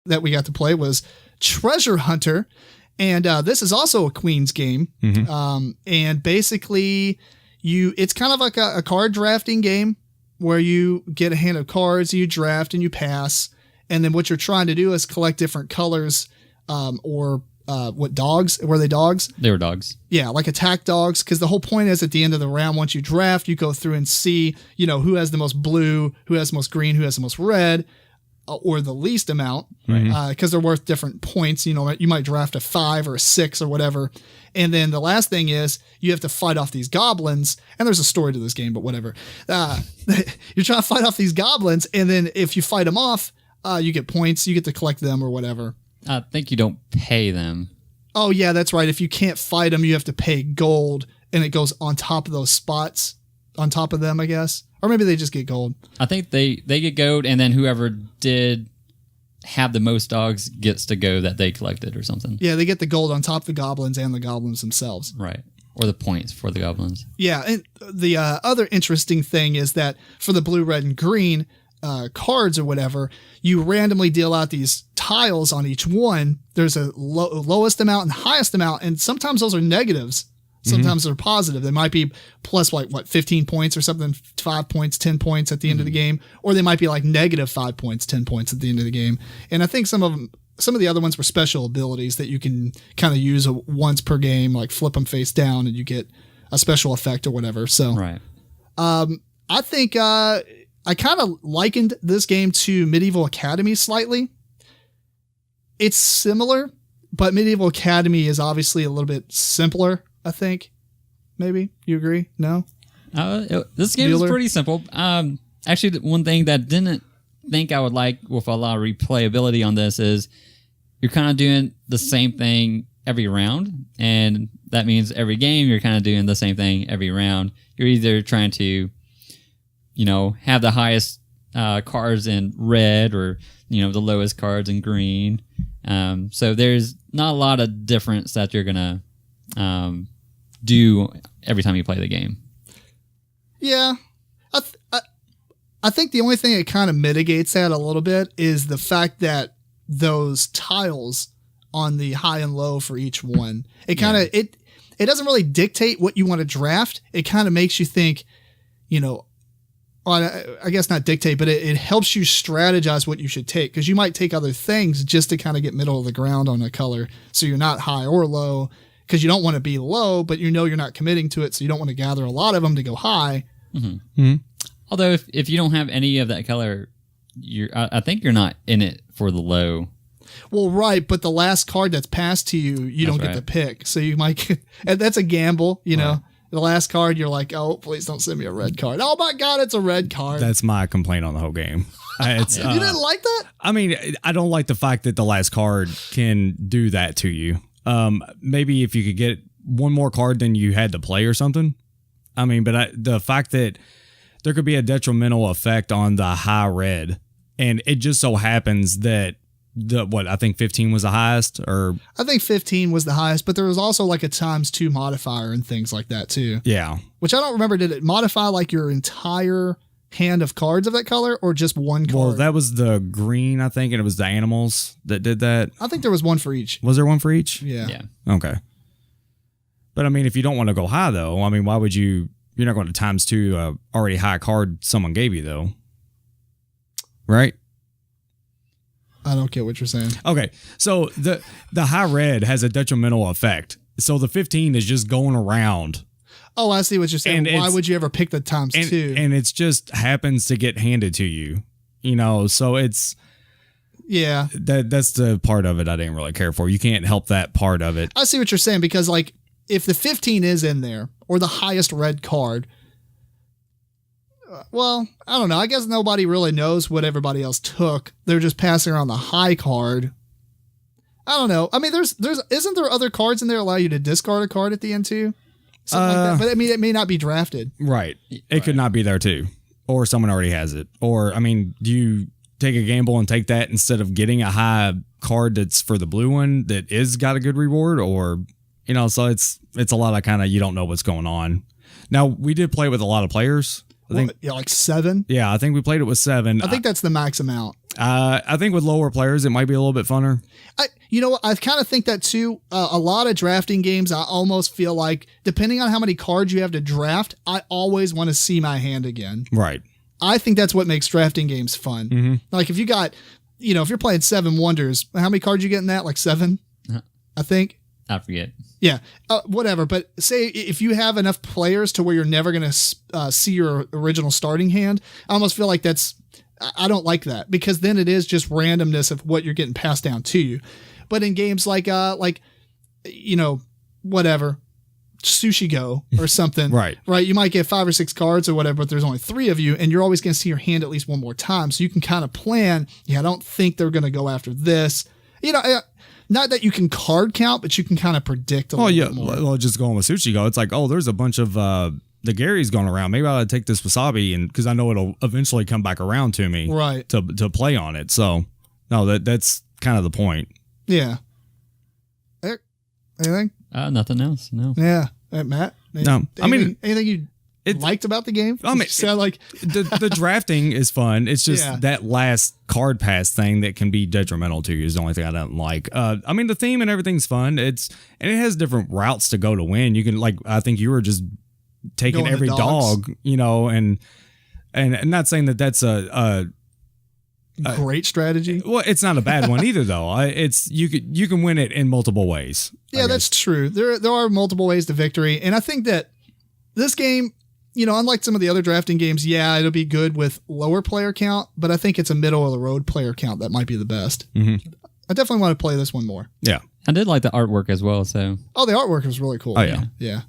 that we got to play was Treasure Hunter. And this is also a Queen's game. And basically, it's kind of like a card drafting game where you get a hand of cards, you draft and you pass. And then what you're trying to do is collect different colors what dogs? Were they dogs? They were dogs. Yeah, like attack dogs. Because the whole point is at the end of the round, once you draft, you go through and see, who has the most blue, who has the most green, who has the most red, or the least amount. Because they're worth different points. You might draft a 5 or a 6 or whatever. And then the last thing is you have to fight off these goblins. And there's a story to this game, but whatever. You're trying to fight off these goblins. And then if you fight them off, you get points. You get to collect them or whatever. I think you don't pay them. Oh, yeah, that's right. If you can't fight them, you have to pay gold, and it goes on top of those spots, on top of them, I guess. Or maybe they just get gold. I think they get gold, and then whoever did have the most dogs gets to go that they collected or something. Yeah, they get the gold on top of the goblins and the goblins themselves. Right. Or the points for the goblins. Yeah, and the other interesting thing is that for the blue, red, and green cards or whatever, you randomly deal out these tiles on each one. There's a lowest amount and highest amount, and sometimes those are negatives. Sometimes they're positive. They might be plus 15 points or something, 5 points, 10 points at the end of the game, or they might be like negative 5 points, 10 points at the end of the game. And I think some of the other ones were special abilities that you can kind of use once per game, like flip them face down and you get a special effect or whatever. So, right. I think I kind of likened this game to Medieval Academy slightly. It's similar, but Medieval Academy is obviously a little bit simpler, I think. Maybe. You agree? No? This game is pretty simple. Actually, the one thing that I didn't think I would like with a lot of replayability on this is you're kind of doing the same thing every round. And that means every game you're kind of doing the same thing every round. You're either trying to have the highest cards in red or, the lowest cards in green. So there's not a lot of difference that you're going to do every time you play the game. Yeah. I think the only thing that kind of mitigates that a little bit is the fact that those tiles on the high and low for each one, it kind of, it doesn't really dictate what you want to draft. It kind of makes you think, I guess not dictate, but it helps you strategize what you should take, because you might take other things just to kind of get middle of the ground on a color. So you're not high or low, because you don't want to be low, but you're not committing to it. So you don't want to gather a lot of them to go high. Although if you don't have any of that color, I think you're not in it for the low. Well, right. But the last card that's passed to you, you don't get to pick. So you might get, and that's a gamble, know. The last card, you're like, oh, please don't send me a red card. Oh, my God, it's a red card. That's my complaint on the whole game. You didn't like that? I mean, I don't like the fact that the last card can do that to you. Maybe if you could get one more card than you had to play or something. I mean, but the fact that there could be a detrimental effect on the high red, and it just so happens that I think 15 was the highest, or I think 15 was the highest, but there was also like a ×2 modifier and things like that too. Yeah. Which I don't remember. Did it modify like your entire hand of cards of that color or just one card? Well, that was the green, I think, and it was the animals that did that. I think there was one for each. Was there one for each? Yeah. Okay. But I mean, if you don't want to go high though, I mean, why would you? You're not going to ×2 already high card someone gave you though, right? I don't get what you're saying. Okay, so the high red has a detrimental effect. So the 15 is just going around. Oh, I see what you're saying. Why would you ever pick the ×2? And it just happens to get handed to you, so it's... Yeah. That's the part of it I didn't really care for. You can't help that part of it. I see what you're saying, because like if the 15 is in there or the highest red card, well, I don't know. I guess nobody really knows what everybody else took. They're just passing around the high card. I don't know. I mean, isn't there other cards in there that allow you to discard a card at the end too? Something like that. But I mean, it may not be drafted. Right. It could not be there too. Or someone already has it. Or, I mean, do you take a gamble and take that instead of getting a high card that's for the blue one that is got a good reward? Or, so it's a lot of kind of, you don't know what's going on. Now, we did play with a lot of players. I think like 7. Yeah, I think we played it with 7. I think that's the max amount. I think with lower players, it might be a little bit funner. You know what? I kind of think that too. A lot of drafting games, I almost feel like, depending on how many cards you have to draft, I always want to see my hand again. Right. I think that's what makes drafting games fun. Mm-hmm. Like if you got, if you're playing 7 Wonders, how many cards you get in that? Like 7, I think. I forget. Yeah, whatever. But say if you have enough players to where you're never going to see your original starting hand, I almost feel like I don't like that, because then it is just randomness of what you're getting passed down to you. But in games like whatever, Sushi Go or something, right, you might get 5 or 6 cards or whatever, but there's only 3 of you, and you're always going to see your hand at least one more time, so you can kind of plan. I don't think they're going to go after this. Not that you can card count, but you can kind of predict a little bit more. Well, just going with Sushi Go, it's like, there's a bunch of the Garys going around. Maybe I'll take this Wasabi, and because I know it'll eventually come back around to me, right, to play on it. So no, that's kind of the point. Yeah. Eric, anything? Nothing else. No. Yeah. Matt? No. Anything you liked about the game? I mean, sound like the drafting is fun. It's just that last card pass thing that can be detrimental to you is the only thing I don't like. The theme and everything's fun. And it has different routes to go to win. You can, I think you were just taking every dog, and not saying that that's a great strategy. Well, it's not a bad one either, though. It's you can win it in multiple ways. Yeah, that's true. There are multiple ways to victory, and I think that this game, unlike some of the other drafting games, it'll be good with lower player count, but I think it's a middle of the road player count that might be the best. Mm-hmm. I definitely want to play this one more. Yeah, I did like the artwork as well. So the artwork was really cool. Oh yeah. Yeah.